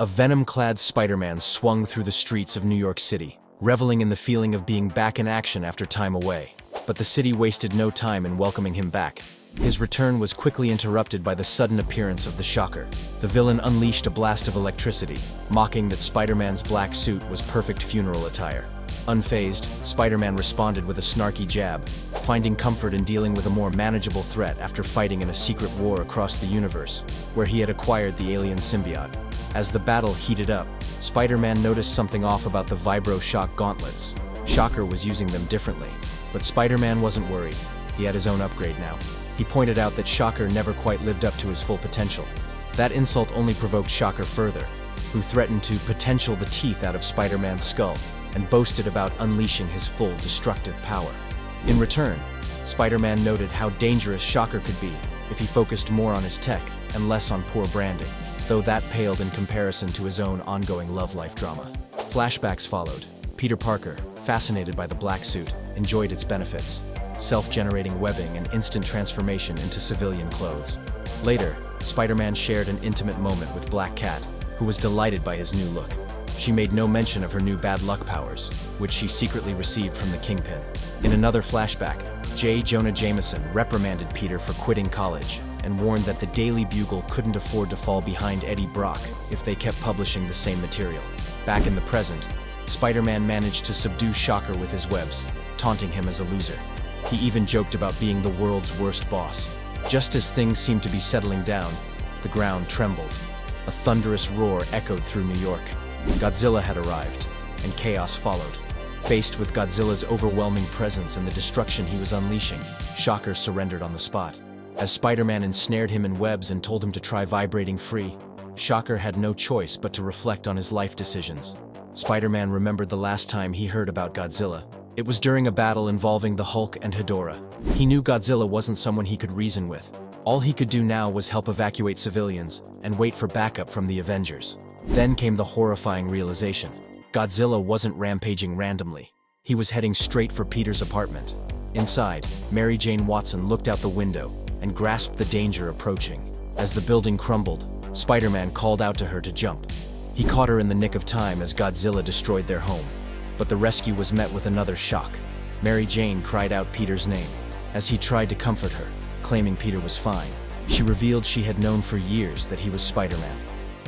A venom-clad Spider-Man swung through the streets of New York City, reveling in the feeling of being back in action after time away. But the city wasted no time in welcoming him back. His return was quickly interrupted by the sudden appearance of the Shocker. The villain unleashed a blast of electricity, mocking that Spider-Man's black suit was perfect funeral attire. Unfazed, Spider-Man responded with a snarky jab, finding comfort in dealing with a more manageable threat after fighting in a secret war across the universe, where he had acquired the alien symbiote. As the battle heated up, Spider-Man noticed something off about the vibro-shock gauntlets. Shocker was using them differently, but Spider-Man wasn't worried. He had his own upgrade now. He pointed out that Shocker never quite lived up to his full potential. That insult only provoked Shocker further, who threatened to potential the teeth out of Spider-Man's skull and boasted about unleashing his full destructive power. In return, Spider-Man noted how dangerous Shocker could be if he focused more on his tech and less on poor branding, though that paled in comparison to his own ongoing love-life drama. Flashbacks followed. Peter Parker, fascinated by the black suit, enjoyed its benefits: self-generating webbing and instant transformation into civilian clothes. Later, Spider-Man shared an intimate moment with Black Cat, who was delighted by his new look. She made no mention of her new bad luck powers, which she secretly received from the Kingpin. In another flashback, J. Jonah Jameson reprimanded Peter for quitting college and warned that the Daily Bugle couldn't afford to fall behind Eddie Brock if they kept publishing the same material. Back in the present, Spider-Man managed to subdue Shocker with his webs, taunting him as a loser. He even joked about being the world's worst boss. Just as things seemed to be settling down, the ground trembled. A thunderous roar echoed through New York. Godzilla had arrived, and chaos followed. Faced with Godzilla's overwhelming presence and the destruction he was unleashing, Shocker surrendered on the spot. As Spider-Man ensnared him in webs and told him to try vibrating free, Shocker had no choice but to reflect on his life decisions. Spider-Man remembered the last time he heard about Godzilla. It was during a battle involving the Hulk and Hedorah. He knew Godzilla wasn't someone he could reason with. All he could do now was help evacuate civilians and wait for backup from the Avengers. Then came the horrifying realization: Godzilla wasn't rampaging randomly. He was heading straight for Peter's apartment. Inside, Mary Jane Watson looked out the window and grasped the danger approaching. As the building crumbled, Spider-Man called out to her to jump. He caught her in the nick of time as Godzilla destroyed their home. But the rescue was met with another shock. Mary Jane cried out Peter's name. As he tried to comfort her, claiming Peter was fine, she revealed she had known for years that he was Spider-Man,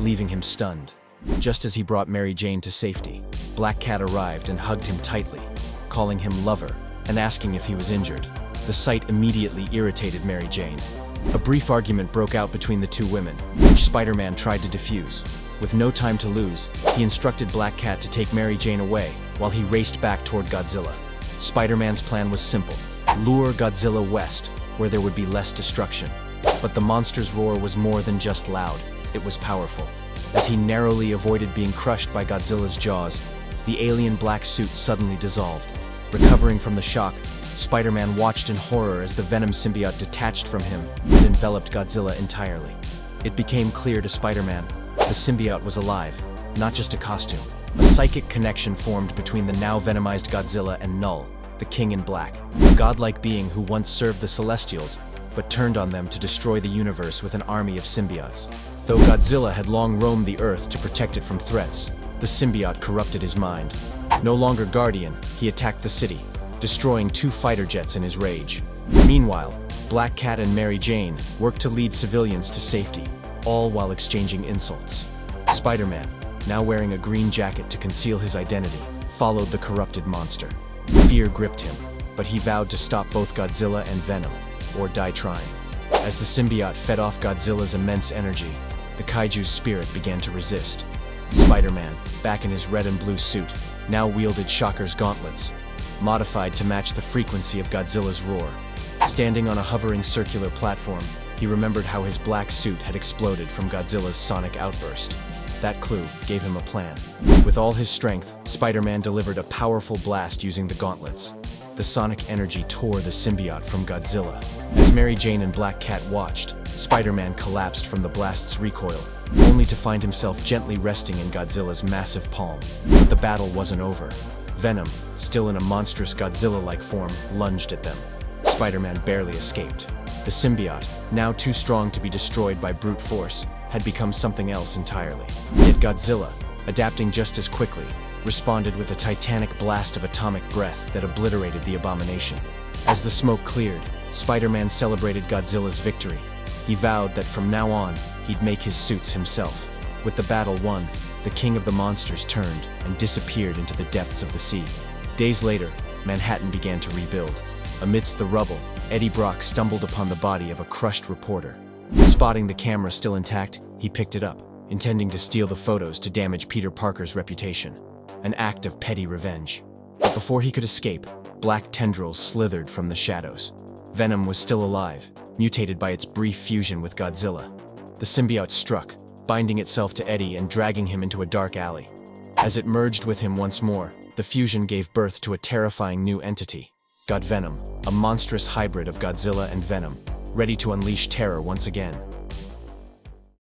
leaving him stunned. Just as he brought Mary Jane to safety, Black Cat arrived and hugged him tightly, calling him lover and asking if he was injured. The sight immediately irritated Mary Jane. A brief argument broke out between the two women, which Spider-Man tried to defuse. With no time to lose, he instructed Black Cat to take Mary Jane away while he raced back toward Godzilla. Spider-Man's plan was simple: lure Godzilla west, where there would be less destruction. But the monster's roar was more than just loud, it was powerful. As he narrowly avoided being crushed by Godzilla's jaws, the alien black suit suddenly dissolved. Recovering from the shock, Spider-Man watched in horror as the Venom symbiote detached from him and enveloped Godzilla entirely. It became clear to Spider-Man: the symbiote was alive, not just a costume. A psychic connection formed between the now venomized Godzilla and Knull, the King in Black, a godlike being who once served the Celestials, but turned on them to destroy the universe with an army of symbiotes. Though Godzilla had long roamed the Earth to protect it from threats, the symbiote corrupted his mind. No longer guardian, he attacked the city, destroying 2 fighter jets in his rage. Meanwhile, Black Cat and Mary Jane worked to lead civilians to safety, all while exchanging insults. Spider-Man, now wearing a green jacket to conceal his identity, followed the corrupted monster. Fear gripped him, but he vowed to stop both Godzilla and Venom, or die trying. As the symbiote fed off Godzilla's immense energy, the kaiju's spirit began to resist. Spider-Man, back in his red and blue suit, now wielded Shocker's gauntlets, modified to match the frequency of Godzilla's roar. Standing on a hovering circular platform, he remembered how his black suit had exploded from Godzilla's sonic outburst. That clue gave him a plan. With all his strength, Spider-Man delivered a powerful blast using the gauntlets. The sonic energy tore the symbiote from Godzilla. As Mary Jane and Black Cat watched, Spider-Man collapsed from the blast's recoil, only to find himself gently resting in Godzilla's massive palm. But the battle wasn't over. Venom, still in a monstrous Godzilla-like form, lunged at them. Spider-Man barely escaped. The symbiote, now too strong to be destroyed by brute force, had become something else entirely. Yet Godzilla, adapting just as quickly, responded with a titanic blast of atomic breath that obliterated the abomination. As the smoke cleared, Spider-Man celebrated Godzilla's victory. He vowed that from now on, he'd make his suits himself. With the battle won, the king of the monsters turned and disappeared into the depths of the sea. Days later, Manhattan began to rebuild. Amidst the rubble, Eddie Brock stumbled upon the body of a crushed reporter. Spotting the camera still intact, he picked it up, intending to steal the photos to damage Peter Parker's reputation. An act of petty revenge. But before he could escape, black tendrils slithered from the shadows. Venom was still alive, mutated by its brief fusion with Godzilla. The symbiote struck, binding itself to Eddie and dragging him into a dark alley. As it merged with him once more, the fusion gave birth to a terrifying new entity, Godvenom, a monstrous hybrid of Godzilla and Venom, ready to unleash terror once again.